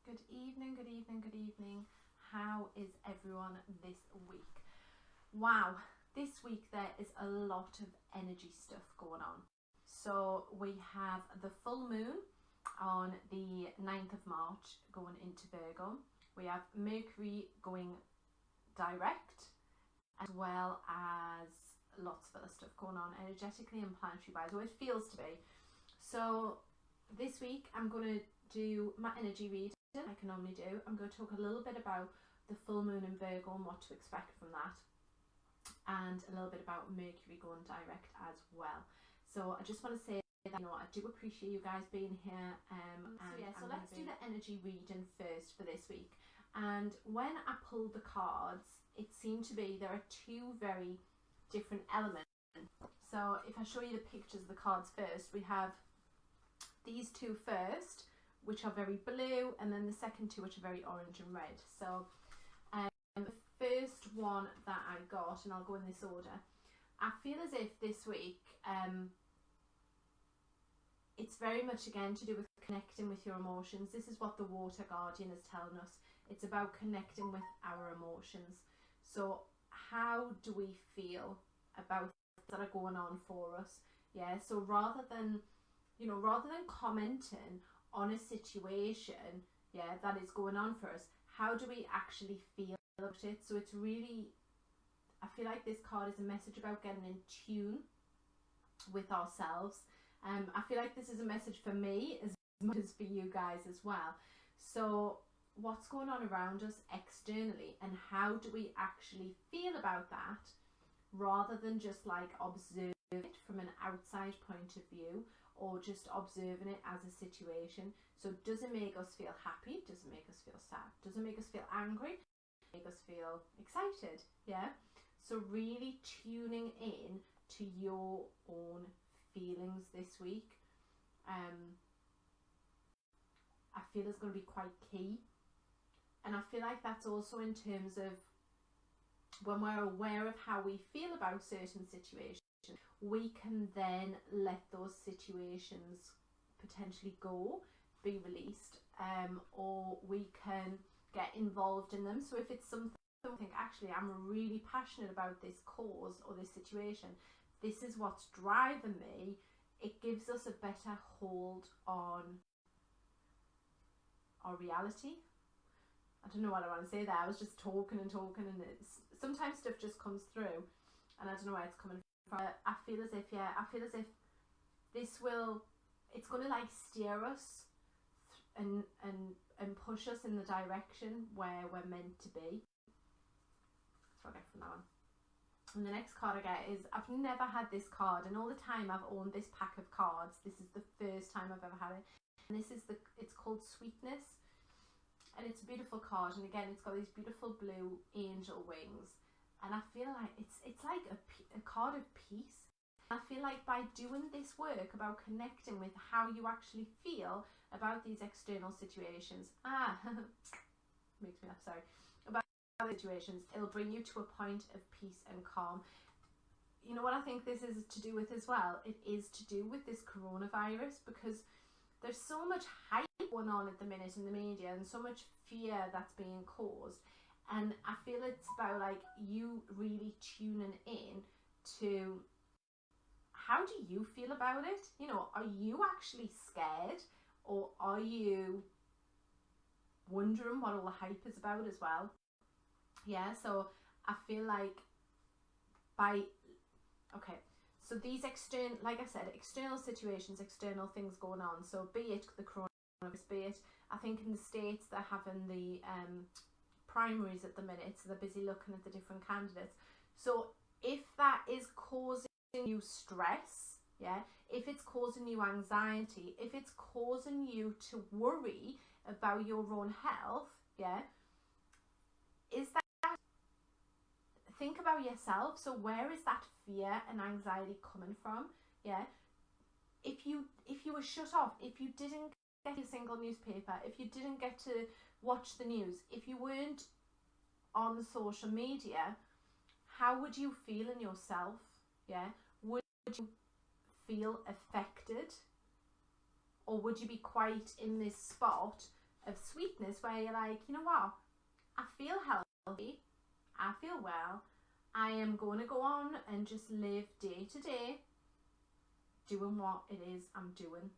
Good evening, good evening, good evening. How is everyone this week? Wow, this week there is a lot of energy stuff going on. So we have the full moon on the 9th of March going into Virgo. We have Mercury going direct, as well as lots of other stuff going on energetically and planetary wise, or it feels to be. So this week I'm going to do my energy read. I can normally do. I'm going to talk a little bit about the full moon in Virgo and what to expect from that, and a little bit about Mercury going direct as well. So I just want to say that, I do appreciate you guys being here. So let's do the energy reading first for this week. And when I pulled the cards, it seemed to be there are two very different elements. So if I show you the pictures of the cards first, we have these two first, which are very blue, and then the second two, which are very orange and red. So the first one that I got, and I'll go in this order, I feel as if this week it's very much again to do with connecting with your emotions. This is what the Water Guardian is telling us. It's about connecting with our emotions. So how do we feel about things that are going on for us? Yeah, so rather than commenting on a situation, that is going on for us, how do we actually feel about it? So it's really, I feel like this card is a message about getting in tune with ourselves. I feel like this is a message for me as much as for you guys as well. So what's going on around us externally, and how do we actually feel about that, rather than just like observe it from an outside point of view, or just observing it as a situation. So does it make us feel happy? Does it make us feel sad? Does it make us feel angry? Does it make us feel excited? Yeah. So really tuning in to your own feelings this week, I feel is going to be quite key. And I feel like that's also in terms of when we're aware of how we feel about certain situations, we can then let those situations potentially go, be released, or we can get involved in them. So if it's something I think, actually, I'm really passionate about this cause or this situation, this is what's driving me, it gives us a better hold on our reality. I don't know what I want to say there. I was just talking, and sometimes stuff just comes through and I don't know where it's coming from. I feel as if this will, it's going to like steer us and push us in the direction where we're meant to be. That's what I get from that one. And the next card I get is, I've never had this card, and all the time I've owned this pack of cards, this is the first time I've ever had it. And it's called Sweetness, and it's a beautiful card, and again it's got these beautiful blue angel wings, and I feel like it's like a card of peace. I feel like by doing this work about connecting with how you actually feel about these external situations, makes me laugh, sorry, about situations, it'll bring you to a point of peace and calm. You know what I think this is to do with as well? It is to do with this coronavirus, because there's so much hype going on at the minute in the media, and so much fear that's being caused. And I feel it's about like you really tuning in to, how do you feel about it? Are you actually scared, or are you wondering what all the hype is about as well? Yeah, so I feel like so these external situations, external things going on, so be it the coronavirus, be it, I think in the States they're having the primaries at the minute, so they're busy looking at the different candidates. So if that is causing you stress, if it's causing you anxiety, if it's causing you to worry about your own health, is that, think about yourself. So where is that fear and anxiety coming from? If you were shut off, if you didn't get a single newspaper, if you didn't get to watch the news, if you weren't on social media, how would you feel in yourself? Would you feel affected, or would you be quite in this spot of sweetness where you're like, you know what, I feel healthy, I feel well, I am going to go on and just live day to day doing what it is I'm doing.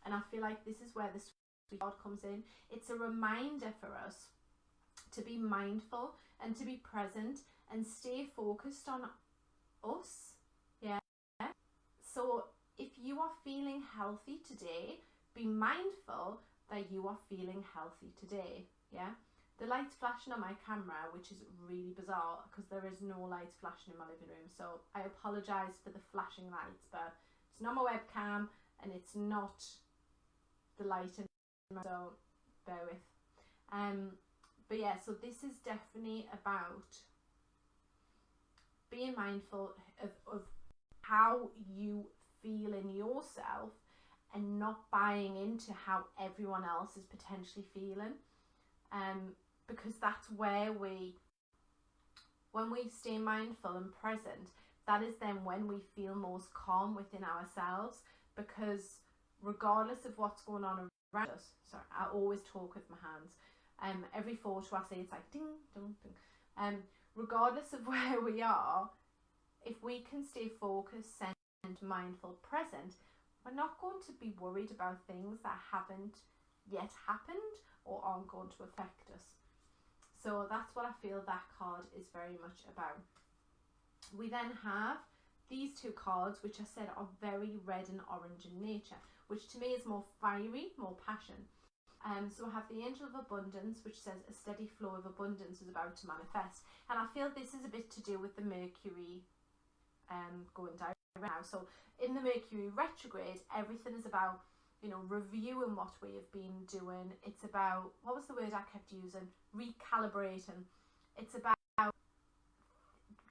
And I feel like this is where the sweet card comes in. It's a reminder for us to be mindful and to be present and stay focused on us. Yeah. So if you are feeling healthy today, be mindful that you are feeling healthy today. Yeah. The light's flashing on my camera, which is really bizarre because there is no lights flashing in my living room. So I apologise for the flashing lights, but it's not my webcam and it's not the light in my, so bear with. But yeah, so this is definitely about being mindful of how you feel in yourself and not buying into how everyone else is potentially feeling. Because that's where when we stay mindful and present, that is then when we feel most calm within ourselves, because regardless of what's going on around us, sorry, I always talk with my hands. Every photo I say, it's like ding, ding, ding. Regardless of where we are, if we can stay focused, centered, mindful, present, we're not going to be worried about things that haven't yet happened or aren't going to affect us. So that's what I feel that card is very much about. We then have these two cards, which I said are very red and orange in nature, which to me is more fiery, more passion. So I have the Angel of Abundance, which says a steady flow of abundance is about to manifest. And I feel this is a bit to do with the Mercury going down now. So in the Mercury retrograde, everything is about, you know, reviewing what we have been doing. It's about, what was the word I kept using? Recalibrating. It's about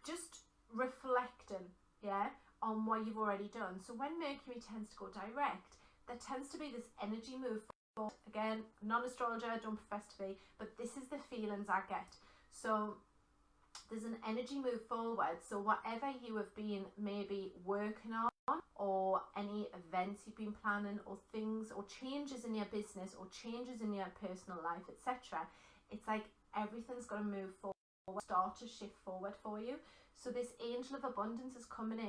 just reflecting, yeah, on what you've already done. So when Mercury tends to go direct, there tends to be this energy move forward. Again, non-astrologer, don't profess to be, but this is the feelings I get. So there's an energy move forward. So whatever you have been maybe working on, or any events you've been planning, or things, or changes in your business, or changes in your personal life, etc., it's like everything's going to move forward, start to shift forward for you. So this Angel of Abundance is coming in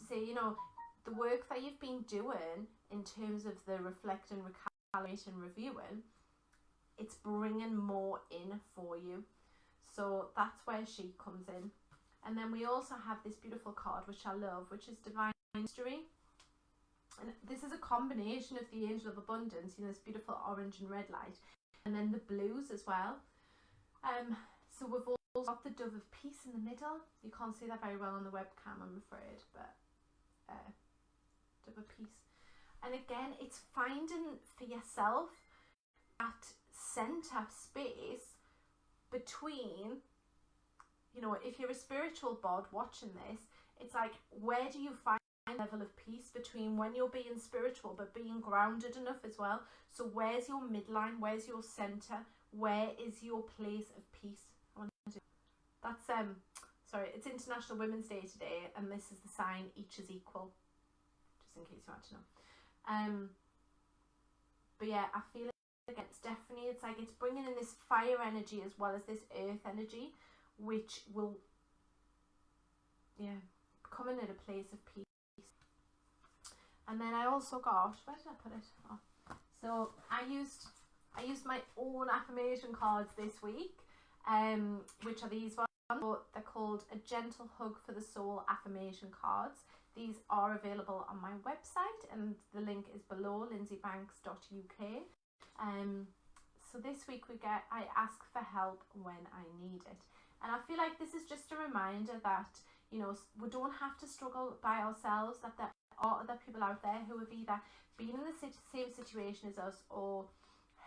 to say, you know, the work that you've been doing in terms of the reflecting, recalibrating, reviewing, it's bringing more in for you. So that's where she comes in. And then we also have this beautiful card, which I love, which is Divine Mystery. And this is a combination of the Angel of Abundance, you know, this beautiful orange and red light, and then the blues as well. So we've also got the Dove of Peace in the middle. You can't see that very well on the webcam, I'm afraid, but Dove of Peace. And again, it's finding for yourself that centre space between, you know, if you're a spiritual bod watching this, it's like, where do you find a level of peace between when you're being spiritual but being grounded enough as well? So where's your midline? Where's your centre? Where is your place of peace? That's sorry, it's International Women's Day today, and this is the sign each is equal, just in case you want to know. But yeah, I feel like it's definitely, it's like it's bringing in this fire energy as well as this earth energy, which will, yeah, come in at a place of peace. And then I also got, where did I put it? Oh. So I used my own affirmation cards this week, which are these ones. So they're called A Gentle Hug for the Soul affirmation cards. These are available on my website, and the link is below, lindsaybanks.uk. So this week I ask for help when I need it. And I feel like this is just a reminder that, you know, we don't have to struggle by ourselves, that there are other people out there who have either been in the same situation as us or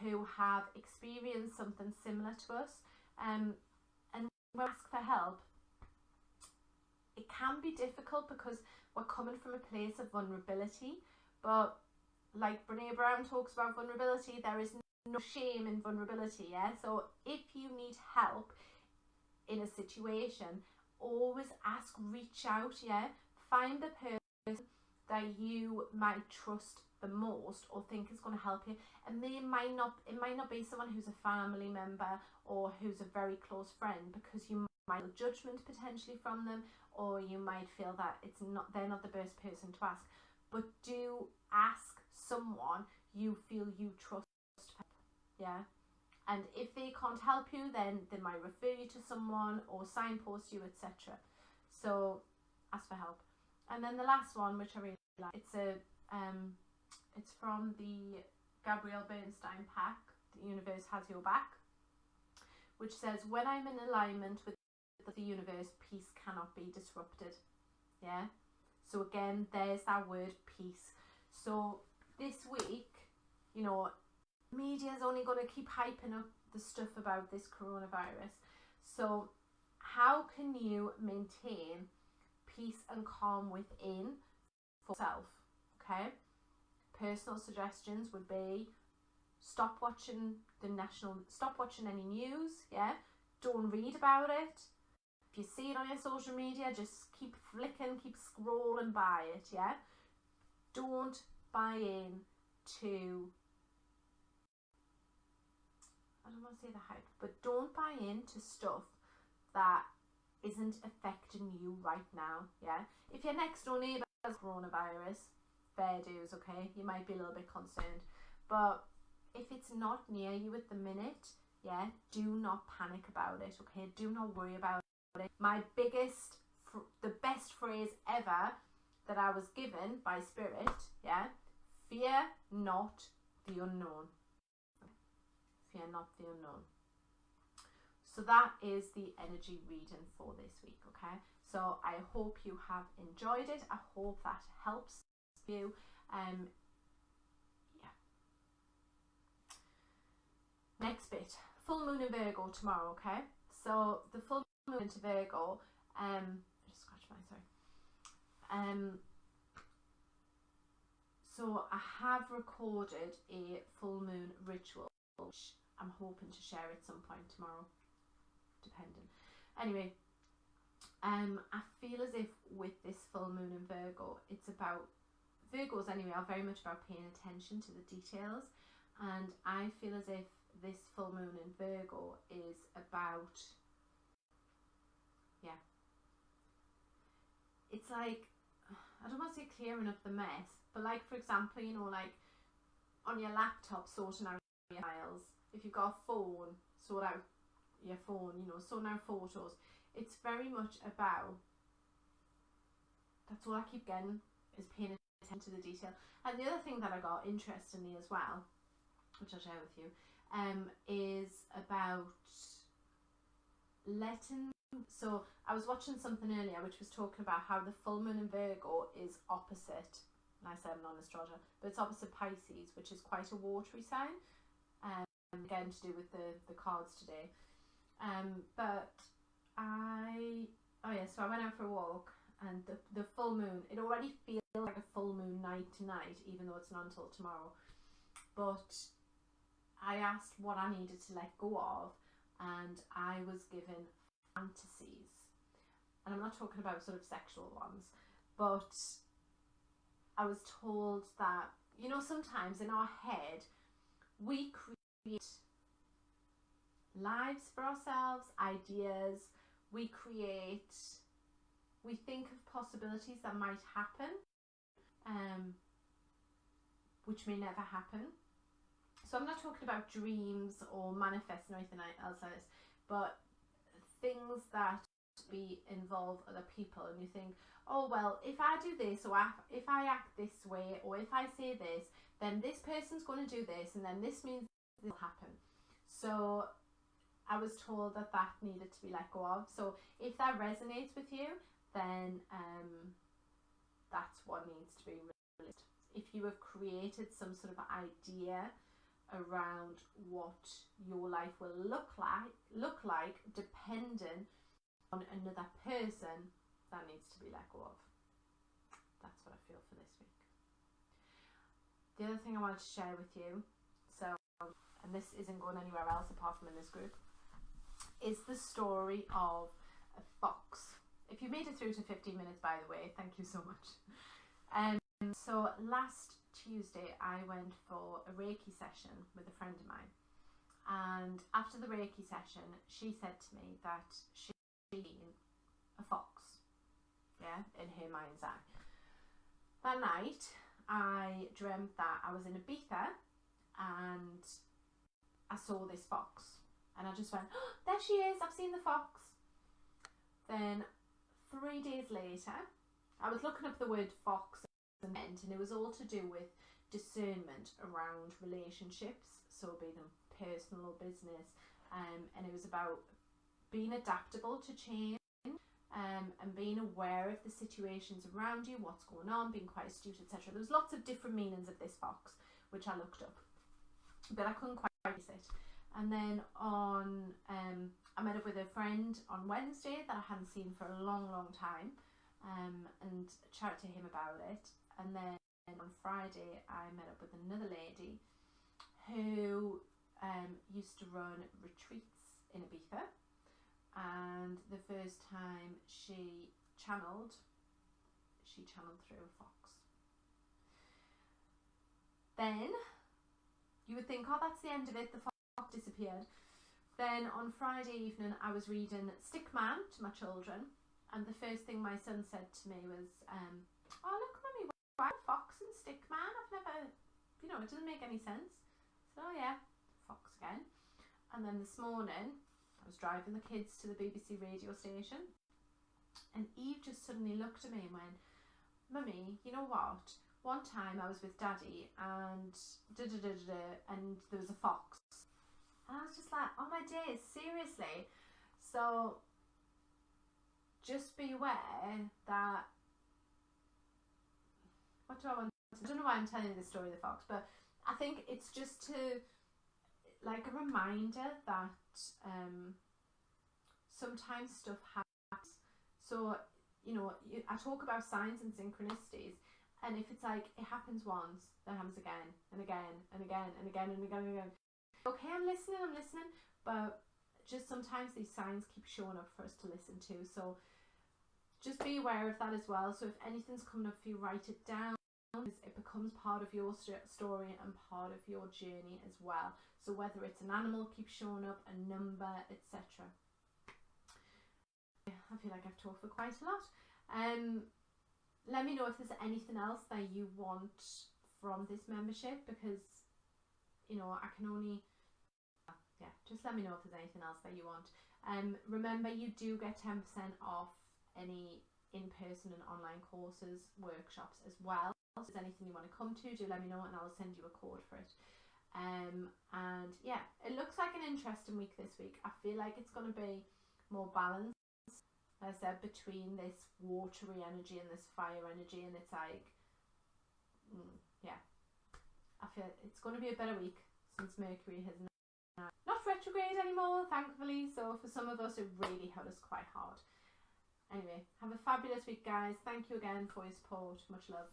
who have experienced something similar to us. And when we ask for help, it can be difficult because we're coming from a place of vulnerability. But like Brene Brown talks about vulnerability, there is no shame in vulnerability, yeah? So if you need help in a situation, always ask, reach out, yeah? Find the person that you might trust the most or think is going to help you, and it might not be someone who's a family member or who's a very close friend, because you might feel judgment potentially from them, or you might feel that they're not the best person to ask. But do ask someone you feel you trust, yeah. And if they can't help you, then they might refer you to someone or signpost you, etc. So ask for help. And then the last one, which I really like, it's from the Gabrielle Bernstein pack, The Universe Has Your Back, which says, when I'm in alignment with the universe, peace cannot be disrupted. Yeah. So again, there's that word peace. So this week, you know, media's only going to keep hyping up the stuff about this coronavirus. So how can you maintain peace and calm within for yourself? Okay. Personal suggestions would be stop watching any news. Yeah. Don't read about it. If you see it on your social media, just keep flicking, keep scrolling by it. Yeah. Don't buy in to, I don't want to say the hype, but don't buy into stuff that isn't affecting you right now. Yeah. If your next door neighbour has coronavirus, fair dues, okay? You might be a little bit concerned, but if it's not near you at the minute, yeah, do not panic about it, okay? Do not worry about it. The best phrase ever that I was given by Spirit, yeah, fear not the unknown. Fear not the unknown. So that is the energy reading for this week, okay? So I hope you have enjoyed it. I hope that helps you. Yeah. Next bit, full moon in Virgo tomorrow, okay? So the full moon into Virgo, just scratch my so I have recorded a full moon ritual, which I'm hoping to share at some point tomorrow, depending. Anyway, I feel as if with this full moon in Virgo, it's about, Virgos anyway are very much about paying attention to the details, and I feel as if this full moon in Virgo is about, yeah, it's like, I don't want to say clearing up the mess, but like, for example, you know, like on your laptop, sorting out your files. If you've got a phone, sort out your phone, you know, sorting out photos. It's very much about, that's all I keep getting, is paying attention to the detail. And the other thing that I got interestingly as well, which I'll share with you, is about letting, so I was watching something earlier which was talking about how the full moon in Virgo is opposite, and I said I'm not an astrologer, but it's opposite Pisces, which is quite a watery sign, again to do with the cards today. But so I went out for a walk, and the full moon, it already feels like a full moon night tonight, even though it's not until tomorrow. But I asked what I needed to let go of, and I was given fantasies. And I'm not talking about sort of sexual ones, but I was told that, you know, sometimes in our head, we create lives for ourselves, ideas, we think of possibilities that might happen, which may never happen. So I'm not talking about dreams or manifesting or anything else like this, but things that involve other people, and you think, oh well, if I do this, or if I act this way, or if I say this, then this person's going to do this, and then this means this will happen. So I was told that needed to be let go of. So if that resonates with you, then that's what needs to be released. If you have created some sort of idea around what your life will look like dependent on another person, that needs to be let go of. That's what I feel for this week. The other thing I wanted to share with you, and this isn't going anywhere else apart from in this group, is the story of a fox. If you made it through to 15 minutes, by the way, thank you so much. So last Tuesday I went for a Reiki session with a friend of mine, and after the Reiki session she said to me that she'd seen a fox, yeah, in her mind's eye. That night I dreamt that I was in Ibiza and I saw this fox, and I just went, oh, there she is, I've seen the fox. Then 3 days later I was looking up the word fox and it was all to do with discernment around relationships, so be them personal or business, and it was about being adaptable to change, and being aware of the situations around you, what's going on, being quite astute, etc. There was lots of different meanings of this fox which I looked up, but I couldn't quite place it. And then on I met up with a friend on Wednesday that I hadn't seen for a long time, and chatted to him about it. And then on Friday I met up with another lady who used to run retreats in Ibiza, and the first time she channeled through a fox. Then you would think, oh, that's the end of it, the fox disappeared. Then on Friday evening I was reading Stickman to my children, and the first thing my son said to me was, oh look mummy, why a fox and Stickman? I've never, it doesn't make any sense. So oh yeah, fox again. And then this morning I was driving the kids to the BBC radio station, and Eve just suddenly looked at me and went, mummy, you know what, one time I was with daddy and and there was a fox. And I was just like, oh my days, seriously. So just be aware that, what do I want to, I don't know why I'm telling you the story of the fox, but I think it's just to, like, a reminder that sometimes stuff happens. So, I talk about signs and synchronicities, and if it's like, it happens once, then it happens again, and again, and again, and again, and again, and again. Okay, I'm listening, but just sometimes these signs keep showing up for us to listen to. So just be aware of that as well. So if anything's coming up for you, write it down. It becomes part of your story and part of your journey as well. So whether it's an animal keeps showing up, a number, etc. I feel like I've talked for quite a lot. Let me know if there's anything else that you want from this membership, because I can only, just let me know if there's anything else that you want. Remember, you do get 10% off any in-person and online courses, workshops as well. If there's anything you want to come to, do let me know and I'll send you a code for it. And yeah, it looks like an interesting week this week. I feel like it's going to be more balanced, as I said, between this watery energy and this fire energy, and it's like, yeah, I feel it's going to be a better week since Mercury has not retrograde anymore, thankfully. So for some of us it really hurt us quite hard. Anyway, have a fabulous week, guys. Thank you again for your support. Much love.